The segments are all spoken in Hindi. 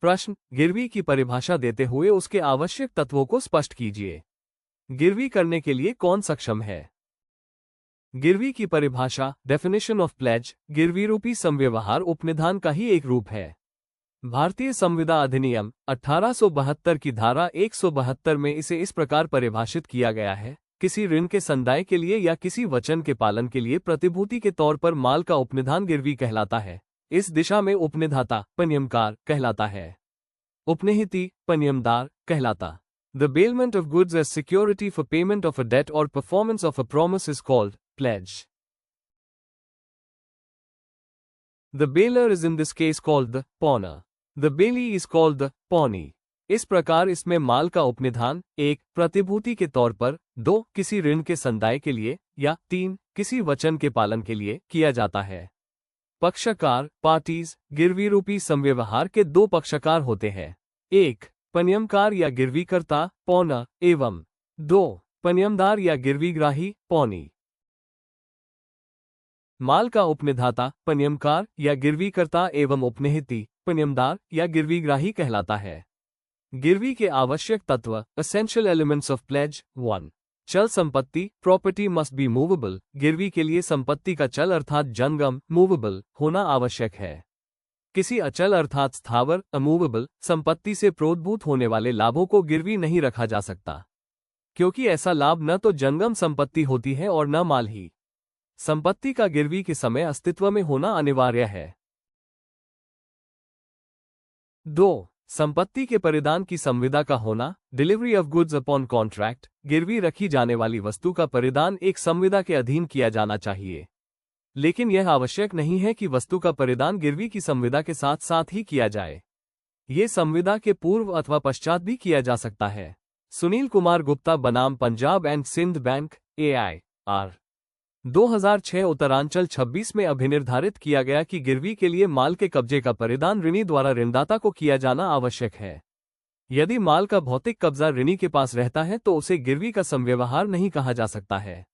प्रश्न, गिरवी की परिभाषा देते हुए उसके आवश्यक तत्वों को स्पष्ट कीजिए। गिरवी करने के लिए कौन सक्षम है? गिरवी की परिभाषा, डेफिनेशन ऑफ प्लेज, गिरवी रूपी संव्यवहार उपनिधान का ही एक रूप है। भारतीय संविदा अधिनियम 1872 की धारा 172 में इसे इस प्रकार परिभाषित किया गया है, किसी ऋण के संदाय के लिए या किसी वचन के पालन के लिए प्रतिभूति के तौर पर माल का उपनिधान गिरवी कहलाता है। इस दिशा में उपनिधाता पनियमकार कहलाता है, उपनिहिती पनियमदार कहलाता। The bailment of goods as security for payment of a debt or performance of a promise is called pledge. The bailer is in this case called the pawner. The bailee is called the pawnee. इस प्रकार इसमें माल का उपनिधान 1. प्रतिभूति के तौर पर, 2. किसी ऋण के संदाय के लिए, या 3. किसी वचन के पालन के लिए किया जाता है। पक्षकार पार्टीज, गिरवी रूपी संव्यवहार के दो पक्षकार होते हैं। 1. पनियमकार या गिरवीकर्ता पौना एवं 2. पनियमदार या गिरवीग्राही पौनी। माल का उपनिधाता पनियमकार या गिरवीकर्ता एवं उपनिहिती पनियमदार या गिरवीग्राही कहलाता है। गिरवी के आवश्यक तत्व, एसेंशियल एलिमेंट्स ऑफ प्लेज। 1. चल संपत्ति, प्रॉपर्टी मस्ट बी मूवेबल। गिरवी के लिए संपत्ति का चल अर्थात जंगम मूवेबल होना आवश्यक है। किसी अचल अर्थात स्थावर अमूवेबल संपत्ति से प्रोद्भूत होने वाले लाभों को गिरवी नहीं रखा जा सकता, क्योंकि ऐसा लाभ न तो जंगम संपत्ति होती है और न माल ही। संपत्ति का गिरवी के समय अस्तित्व में होना अनिवार्य है। 2. संपत्ति के परिधान की संविदा का होना, delivery of goods upon contract. गिरवी रखी जाने वाली वस्तु का परिधान एक संविदा के अधीन किया जाना चाहिए, लेकिन यह आवश्यक नहीं है कि वस्तु का परिधान गिरवी की संविदा के साथ साथ ही किया जाए। ये संविदा के पूर्व अथवा पश्चात भी किया जा सकता है। सुनील कुमार गुप्ता बनाम Punjab and Sind bank AIR 2006 Uttaranchal 26 में अभिनिर्धारित किया गया कि गिरवी के लिए माल के कब्जे का परिधान ऋणी द्वारा ऋणदाता को किया जाना आवश्यक है। यदि माल का भौतिक कब्जा ऋणी के पास रहता है तो उसे गिरवी का संव्यवहार नहीं कहा जा सकता है।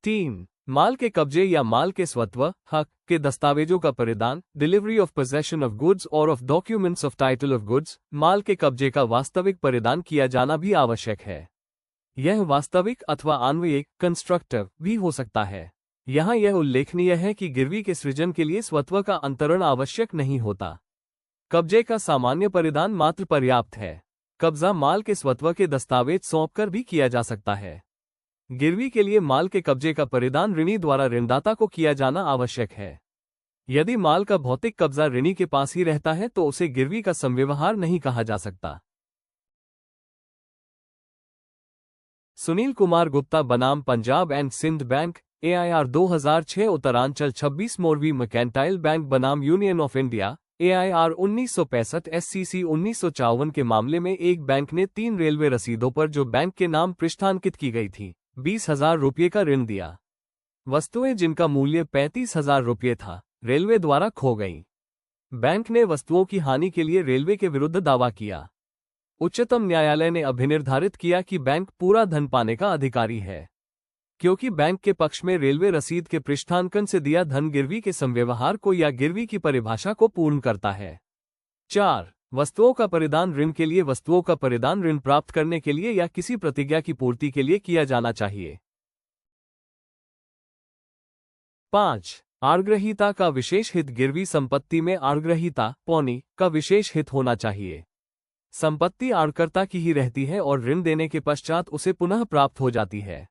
3. माल के कब्जे या माल के स्वत्व हक के दस्तावेजों का परिधान, delivery of possession of goods और of documents of title of goods. माल के कब्जे का वास्तविक परिधान किया जाना भी आवश्यक है। यह वास्तविक अथवा अन्वयिक कंस्ट्रक्टिव भी हो सकता है। यहाँ यह उल्लेखनीय है कि गिरवी के सृजन के लिए स्वत्व का अंतरण आवश्यक नहीं होता। कब्जे का सामान्य परिधान मात्र पर्याप्त है। कब्जा माल के स्वत्व के दस्तावेज सौंपकर भी किया जा सकता है। गिरवी के लिए माल के कब्जे का परिधान ऋणी द्वारा ऋणदाता को किया जाना आवश्यक है। यदि माल का भौतिक कब्जा ऋणी के पास ही रहता है तो उसे गिरवी का संव्यवहार नहीं कहा जा सकता। सुनील कुमार गुप्ता बनाम Punjab and Sind bank AIR 2006 Uttaranchal 26 Morvi mercantile bank बनाम union of India AIR 1965 SCC 1954 के मामले में एक बैंक ने 3 रेलवे रसीदों पर जो बैंक के नाम पृष्ठांकित की गई थी 20,000 रुपये का ऋण दिया। वस्तुएं जिनका मूल्य 35,000 रुपये था रेलवे द्वारा खो गईं। बैंक ने वस्तुओं की हानि के लिए रेलवे के विरुद्ध दावा किया। उच्चतम न्यायालय ने अभिनिर्धारित किया कि बैंक पूरा धन पाने का अधिकारी है, क्योंकि बैंक के पक्ष में रेलवे रसीद के पृष्ठांकन से दिया धन गिरवी के संव्यवहार को या गिरवी की परिभाषा को पूर्ण करता है। 4. वस्तुओं का परिधान ऋण के लिए, वस्तुओं का परिधान ऋण प्राप्त करने के लिए या किसी प्रतिज्ञा की पूर्ति के लिए किया जाना चाहिए। 5. आर्ग्रहीता का विशेष हित, गिरवी संपत्ति में आर्ग्रहीता पौनी का विशेष हित होना चाहिए। संपत्ति आड़कर्ता की ही रहती है और ऋण देने के पश्चात उसे पुनः प्राप्त हो जाती है।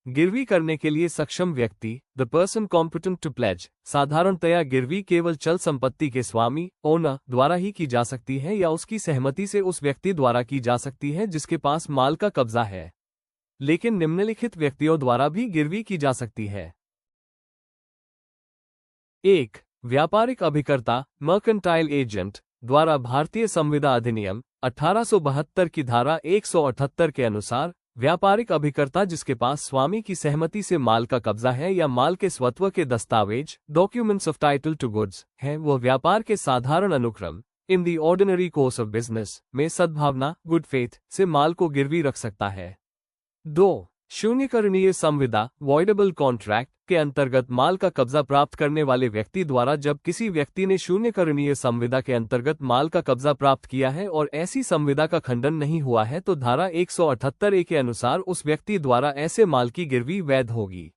गिरवी करने के लिए सक्षम व्यक्ति, the person competent to pledge. साधारणतया गिरवी केवल चल संपत्ति के स्वामी ओनर द्वारा ही की जा सकती है या उसकी सहमति से उस व्यक्ति द्वारा की जा सकती है जिसके पास माल का कब्जा है, लेकिन निम्नलिखित व्यक्तियों द्वारा भी गिरवी की जा सकती है। 1. व्यापारिक अभिकर्ता मर्केंटाइल एजेंट द्वारा भारतीय संविदा अधिनियम 1872 की धारा 178 के अनुसार व्यापारिक अभिकर्ता जिसके पास स्वामी की सहमति से माल का कब्जा है या माल के स्वत्व के दस्तावेज documents of title to goods हैं, वो व्यापार के साधारण अनुक्रम in the ordinary course of business में सद्भावना गुड फेथ से माल को गिरवी रख सकता है। 2. शून्यकरणीय संविदा वॉइडेबल कॉन्ट्रैक्ट के अंतर्गत माल का कब्जा प्राप्त करने वाले व्यक्ति द्वारा जब किसी व्यक्ति ने शून्यकरणीय संविदा के अंतर्गत माल का कब्जा प्राप्त किया है और ऐसी संविदा का खंडन नहीं हुआ है तो धारा 178A के अनुसार उस व्यक्ति द्वारा ऐसे माल की गिरवी वैध होगी।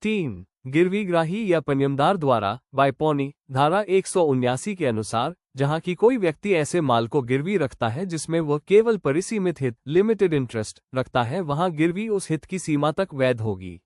3. गिरवीग्राही या पनियमदार द्वारा बायपौनी धारा 179 के अनुसार जहां की कोई व्यक्ति ऐसे माल को गिरवी रखता है जिसमें वह केवल परिसीमित हित लिमिटेड इंटरेस्ट रखता है वहां गिरवी उस हित की सीमा तक वैध होगी।